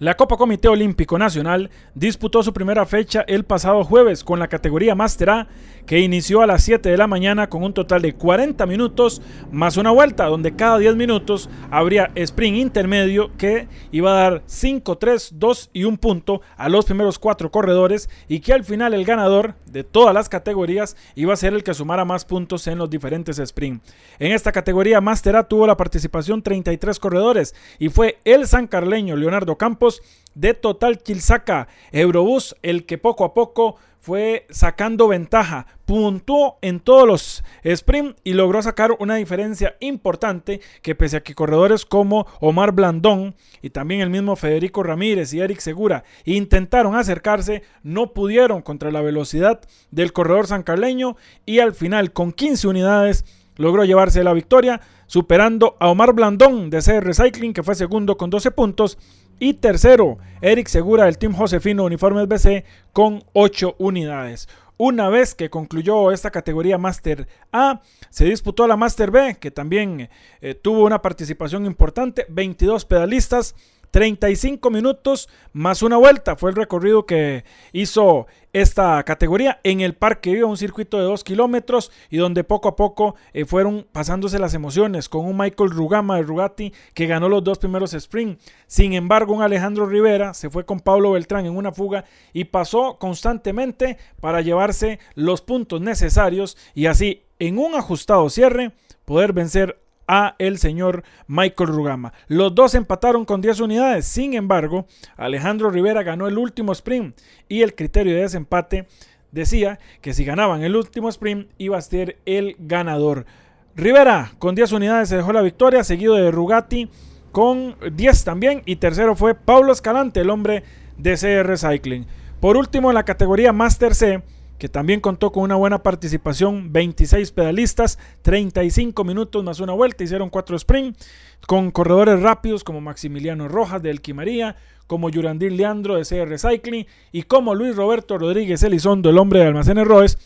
La Copa Comité Olímpico Nacional disputó su primera fecha el pasado jueves con la categoría Master A, que inició a las 7 de la mañana con un total de 40 minutos más una vuelta, donde cada 10 minutos habría sprint intermedio que iba a dar 5, 3, 2 y 1 punto a los primeros 4 corredores, y que al final el ganador de todas las categorías iba a ser el que sumara más puntos en los diferentes sprint. En esta categoría Master A tuvo la participación 33 corredores y fue el sancarleño Leonardo Campos de Total Quilsaca Eurobús el que poco a poco fue sacando ventaja, puntuó en todos los sprint y logró sacar una diferencia importante, que pese a que corredores como Omar Blandón y también el mismo Federico Ramírez y Eric Segura intentaron acercarse, no pudieron contra la velocidad del corredor sancarleño, y al final con 15 unidades logró llevarse la victoria, superando a Omar Blandón de CR Cycling, que fue segundo con 12 puntos, y tercero, Eric Segura del Team Josefino Uniformes BC con 8 unidades. Una vez que concluyó esta categoría Master A, se disputó la Master B, que también tuvo una participación importante, 22 pedalistas, 35 minutos más una vuelta fue el recorrido que hizo esta categoría en el Parque Viva, un circuito de 2 kilómetros, y donde poco a poco fueron pasándose las emociones con un Michael Rugama de Rugatti que ganó los 2 primeros sprint. Sin embargo, un Alejandro Rivera se fue con Pablo Beltrán en una fuga y pasó constantemente para llevarse los puntos necesarios y así en un ajustado cierre poder vencer a el señor Michael Rugama. Los dos empataron con 10 unidades. Sin embargo, Alejandro Rivera ganó el último sprint y el criterio de desempate decía que si ganaban el último sprint iba a ser el ganador. Rivera con 10 unidades se dejó la victoria, seguido de Rugatti con 10 también, y tercero fue Pablo Escalante, el hombre de CR Cycling. Por último, en la categoría Master C, que también contó con una buena participación, 26 pedalistas, 35 minutos más una vuelta, hicieron 4 sprint, con corredores rápidos como Maximiliano Rojas de Elquimaría, como Yurandir Leandro de CR Cycling y como Luis Roberto Rodríguez Elizondo, el hombre de Almacenes Roes,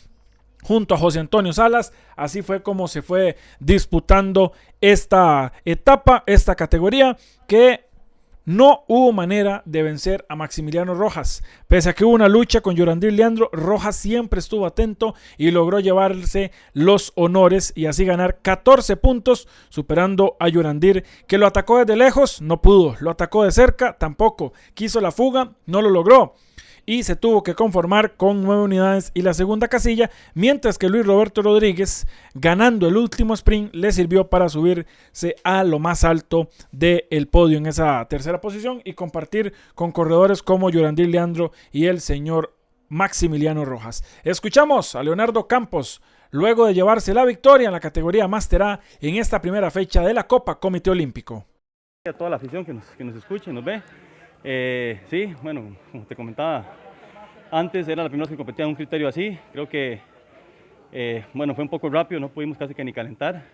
junto a José Antonio Salas. Así fue como se fue disputando esta etapa, esta categoría, que no hubo manera de vencer a Maximiliano Rojas. Pese a que hubo una lucha con Yurandir Leandro, Rojas siempre estuvo atento y logró llevarse los honores y así ganar 14 puntos, superando a Yurandir, que lo atacó desde lejos, no pudo, lo atacó de cerca, tampoco, quiso la fuga, no lo logró, y se tuvo que conformar con 9 unidades y la segunda casilla, mientras que Luis Roberto Rodríguez, ganando el último sprint, le sirvió para subirse a lo más alto del podio en esa tercera posición y compartir con corredores como Yurandir Leandro y el señor Maximiliano Rojas. Escuchamos a Leonardo Campos luego de llevarse la victoria en la categoría Master A en esta primera fecha de la Copa Comité Olímpico. A toda la afición que nos escucha y nos ve. Sí, bueno, como te comentaba antes, era la primera vez que competía en un criterio así. Creo que bueno, fue un poco rápido, no pudimos casi que ni calentar.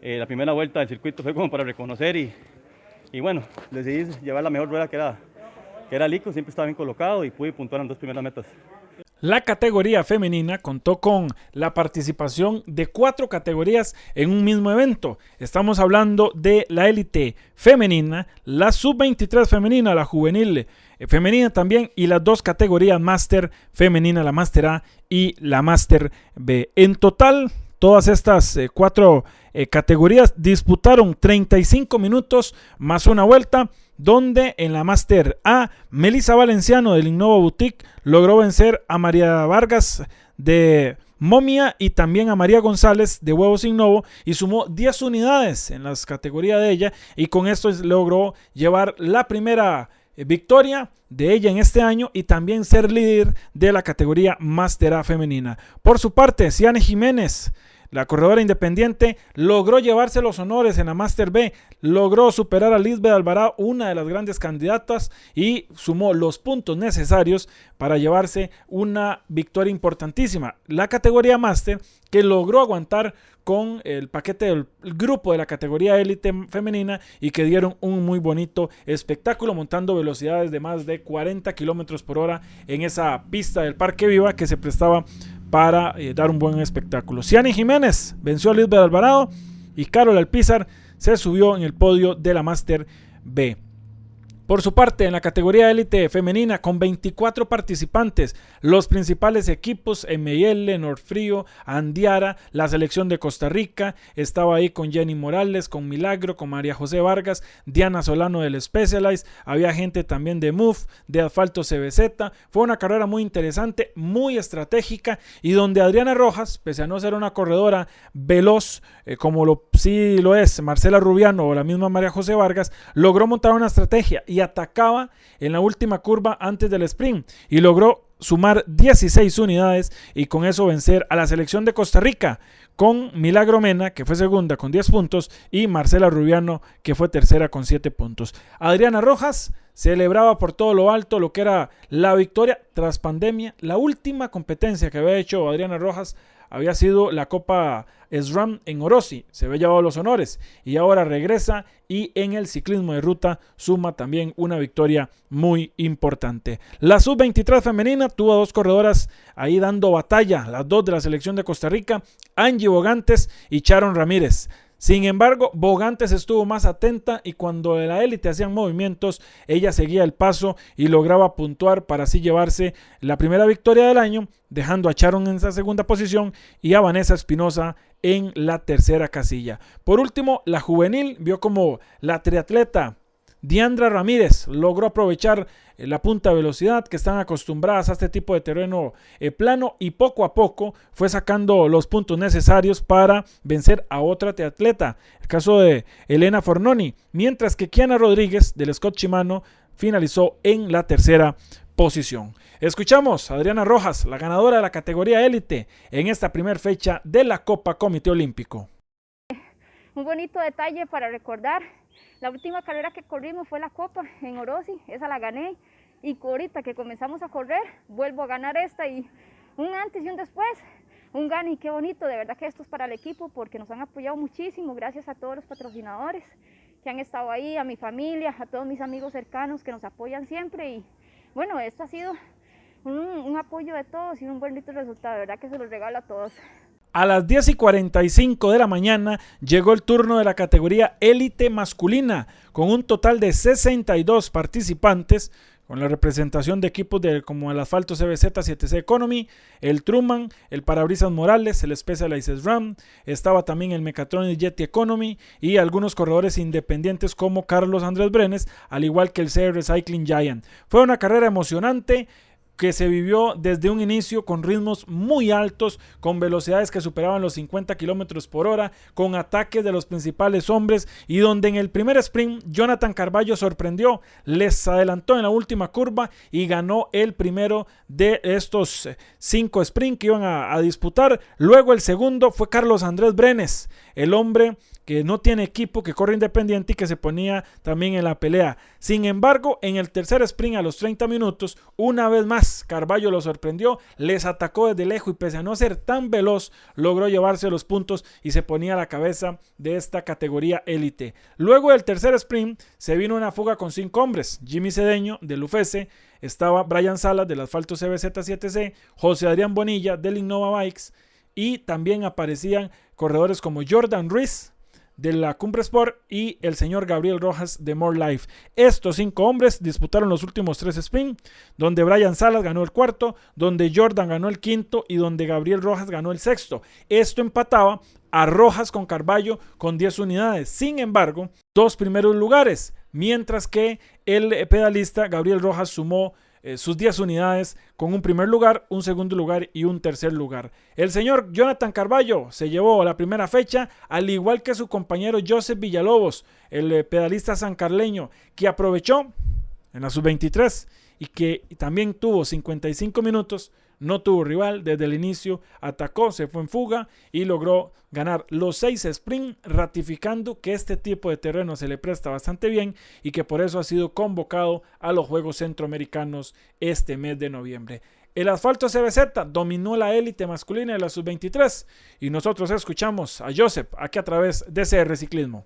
La primera vuelta del circuito fue como para reconocer y bueno, decidí llevar la mejor rueda que era Lico, siempre estaba bien colocado y pude puntuar en 2 primeras metas. La categoría femenina contó con la participación de 4 categorías en un mismo evento. Estamos hablando de la élite femenina, la sub-23 femenina, la juvenil femenina también, y las 2 categorías máster femenina, la Master A y la Master B. En total, todas estas 4 categorías disputaron 35 minutos más una vuelta, donde en la Master A, Melissa Valenciano del Innova Boutique logró vencer a María Vargas de Momia y también a María González de Huevos Innovo y sumó 10 unidades en las categorías de ella, y con esto logró llevar la primera victoria de ella en este año y también ser líder de la categoría Master A femenina. Por su parte, Ciane Jiménez, la corredora independiente, logró llevarse los honores en la Master B, logró superar a Lisbeth Alvarado, una de las grandes candidatas, y sumó los puntos necesarios para llevarse una victoria importantísima. La categoría Master, que logró aguantar con el paquete del grupo de la categoría élite femenina y que dieron un muy bonito espectáculo montando velocidades de más de 40 kilómetros por hora en esa pista del Parque Viva que se prestaba para dar un buen espectáculo. Ciane Jiménez venció a Lisbeth Alvarado y Carol Alpizar se subió en el podio de la Master B. Por su parte, en la categoría élite femenina, con 24 participantes, los principales equipos, ML, Norfrío, Andiara, la selección de Costa Rica, estaba ahí con Jenny Morales, con Milagro, con María José Vargas, Diana Solano del Specialized, había gente también de MUF, de Asfalto CBZ. Fue una carrera muy interesante, muy estratégica, y donde Adriana Rojas, pese a no ser una corredora veloz, como sí lo es Marcela Rubiano o la misma María José Vargas, logró montar una estrategia y atacaba en la última curva antes del sprint y logró sumar 16 unidades y con eso vencer a la selección de Costa Rica con Milagro Mena, que fue segunda con 10 puntos, y Marcela Rubiano, que fue tercera con 7 puntos. Adriana Rojas celebraba por todo lo alto lo que era la victoria tras pandemia. La última competencia que había hecho Adriana Rojas había sido la Copa SRAM en Orosi, se había llevado los honores y ahora regresa y en el ciclismo de ruta suma también una victoria muy importante. La sub-23 femenina tuvo a dos corredoras ahí dando batalla, las dos de la selección de Costa Rica, Angie Bogantes y Sharon Ramírez. Sin embargo, Bogantes estuvo más atenta y cuando de la élite hacían movimientos, ella seguía el paso y lograba puntuar para así llevarse la primera victoria del año, dejando a Sharon en esa segunda posición y a Vanessa Espinosa en la tercera casilla. Por último, la juvenil vio como la triatleta Diandra Ramírez logró aprovechar la punta de velocidad, que están acostumbradas a este tipo de terreno plano, y poco a poco fue sacando los puntos necesarios para vencer a otra triatleta, el caso de Elena Fornoni, mientras que Kiana Rodríguez del Scott Shimano finalizó en la tercera posición. Escuchamos a Adriana Rojas, la ganadora de la categoría élite en esta primera fecha de la Copa Comité Olímpico. Un bonito detalle para recordar. La última carrera que corrimos fue la Copa en Orosi, esa la gané, y ahorita que comenzamos a correr, vuelvo a ganar esta, y un antes y un después, un gane, y qué bonito, de verdad que esto es para el equipo porque nos han apoyado muchísimo, gracias a todos los patrocinadores que han estado ahí, a mi familia, a todos mis amigos cercanos que nos apoyan siempre, y bueno, esto ha sido un apoyo de todos y un bonito resultado, de verdad que se los regalo a todos. A las 10:45 de la mañana llegó el turno de la categoría élite masculina, con un total de 62 participantes, con la representación de equipos como el Asfalto CBZ 7C Economy, el Truman, el Parabrisas Morales, el Specialized RAM, estaba también el Mechatronic Yeti Economy y algunos corredores independientes como Carlos Andrés Brenes, al igual que el CR Cycling Giant. Fue una carrera emocionante que se vivió desde un inicio con ritmos muy altos, con velocidades que superaban los 50 kilómetros por hora, con ataques de los principales hombres, y donde en el primer sprint Jonathan Carballo sorprendió, les adelantó en la última curva y ganó el primero de estos 5 sprints que iban a disputar. Luego el segundo fue Carlos Andrés Brenes, el hombre que no tiene equipo, que corre independiente y que se ponía también en la pelea. Sin embargo, en el tercer sprint a los 30 minutos, una vez más Carballo lo sorprendió, les atacó desde lejos y pese a no ser tan veloz, logró llevarse los puntos y se ponía a la cabeza de esta categoría élite. Luego del tercer sprint se vino una fuga con 5 hombres, Jimmy Cedeño del UFESE, estaba Brian Salas del Asfalto CBZ 7C, José Adrián Bonilla del Innova Bikes, y también aparecían corredores como Jordan Ruiz de la Cumbre Sport y el señor Gabriel Rojas de More Life. Estos 5 hombres disputaron los últimos 3 sprints, donde Brian Salas ganó el cuarto, donde Jordan ganó el quinto y donde Gabriel Rojas ganó el sexto. Esto empataba a Rojas con Carballo con 10 unidades. Sin embargo, 2 primeros lugares, mientras que el pedalista Gabriel Rojas sumó sus 10 unidades con un primer lugar, un segundo lugar y un tercer lugar. El señor Jonathan Carballo se llevó la primera fecha, al igual que su compañero Joseph Villalobos, el pedalista sancarleño, que aprovechó en la sub-23 y que también tuvo 55 minutos, no tuvo rival desde el inicio, atacó, se fue en fuga y logró ganar los 6 sprints, ratificando que este tipo de terreno se le presta bastante bien y que por eso ha sido convocado a los Juegos Centroamericanos este mes de noviembre. El Asfalto CBZ dominó la élite masculina de la sub-23 y nosotros escuchamos a Joseph aquí a través de CR Ciclismo.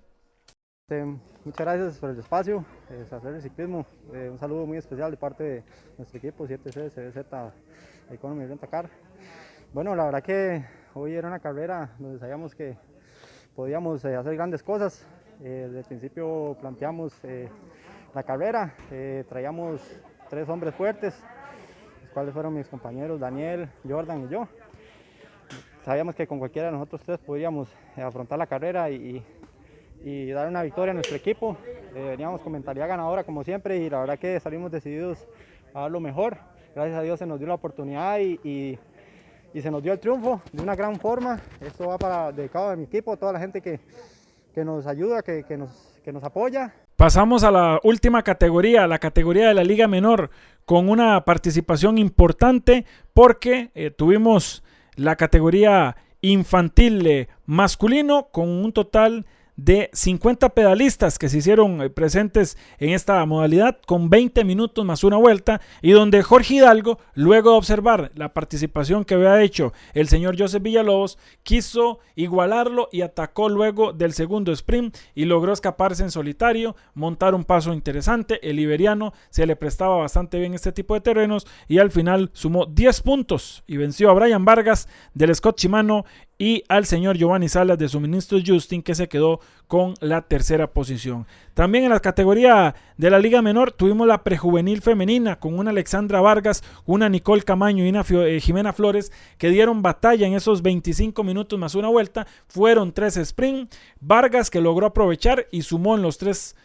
Muchas gracias por el espacio, hacer ciclismo. Un saludo muy especial de parte de nuestro equipo 7C, CBZ, Economy Rent a Car. Bueno, la verdad que hoy era una carrera donde sabíamos que podíamos hacer grandes cosas. Desde el principio planteamos la carrera. Traíamos 3 hombres fuertes, los cuales fueron mis compañeros Daniel, Jordan y yo. Sabíamos que con cualquiera de nosotros 3 podíamos afrontar la carrera y dar una victoria a nuestro equipo. Veníamos con mentalidad ganadora como siempre y la verdad que salimos decididos a dar lo mejor. Gracias a Dios se nos dio la oportunidad y se nos dio el triunfo de una gran forma. Esto va dedicado a mi equipo, a toda la gente que nos ayuda, que nos apoya. Pasamos a la última categoría, la categoría de la Liga Menor, con una participación importante porque tuvimos la categoría infantil masculino con un total de 50 pedalistas que se hicieron presentes en esta modalidad con 20 minutos más una vuelta, y donde Jorge Hidalgo, luego de observar la participación que había hecho el señor Joseph Villalobos, quiso igualarlo y atacó luego del segundo sprint y logró escaparse en solitario, montar un paso interesante. El liberiano se le prestaba bastante bien este tipo de terrenos y al final sumó 10 puntos y venció a Brian Vargas del Scott Shimano y al señor Giovanni Salas de Suministros Justin, que se quedó con la tercera posición. También en la categoría de la Liga Menor tuvimos la prejuvenil femenina con una Alexandra Vargas, una Nicole Camaño y una Jimena Flores, que dieron batalla en esos 25 minutos más una vuelta. Fueron 3 sprint. Vargas, que logró aprovechar y sumó en los 3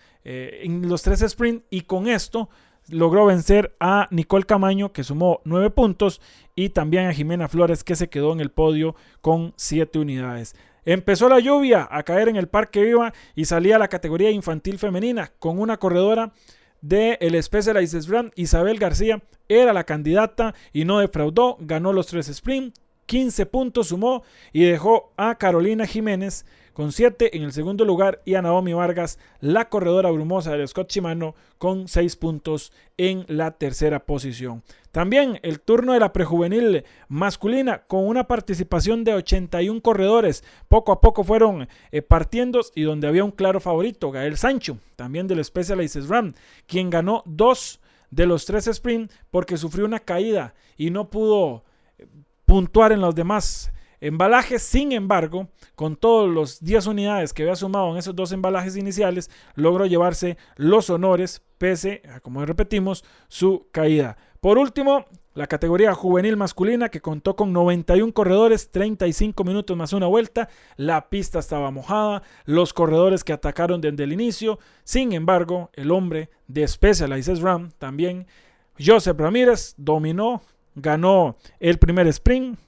sprint, y con esto logró vencer a Nicole Camaño, que sumó 9 puntos, y también a Jimena Flores, que se quedó en el podio con 7 unidades. Empezó la lluvia a caer en el Parque Viva y salía la categoría infantil femenina con una corredora del Specialized Brand. Isabel García era la candidata y no defraudó, ganó los 3 sprint, 15 puntos sumó y dejó a Carolina Jiménez con 7 en el segundo lugar y a Naomi Vargas, la corredora brumosa del Scott Shimano, con 6 puntos en la tercera posición. También el turno de la prejuvenil masculina con una participación de 81 corredores. Poco a poco fueron partiendo y donde había un claro favorito, Gael Sancho, también del Specialized Ram, quien ganó 2 de los 3 sprint porque sufrió una caída y no pudo puntuar en los demás embalajes. Sin embargo, con todos los 10 unidades que había sumado en esos 2 embalajes iniciales, logró llevarse los honores pese a, como repetimos, su caída. Por último, la categoría juvenil masculina, que contó con 91 corredores, 35 minutos más una vuelta. La pista estaba mojada, los corredores que atacaron desde el inicio. Sin embargo, el hombre de Specialized Ram, también Joseph Ramírez, dominó, ganó el primer sprint,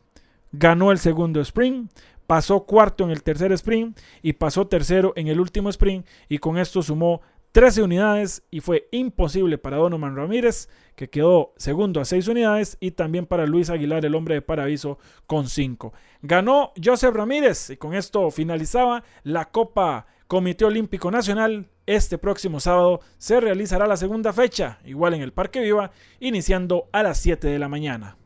ganó el segundo sprint, pasó cuarto en el tercer sprint y pasó tercero en el último sprint, y con esto sumó 13 unidades y fue imposible para Donovan Ramírez, que quedó segundo a 6 unidades, y también para Luis Aguilar, el hombre de Paraíso, con 5. Ganó Joseph Ramírez y con esto finalizaba la Copa Comité Olímpico Nacional. Este próximo sábado se realizará la segunda fecha, igual en el Parque Viva, iniciando a las 7 de la mañana.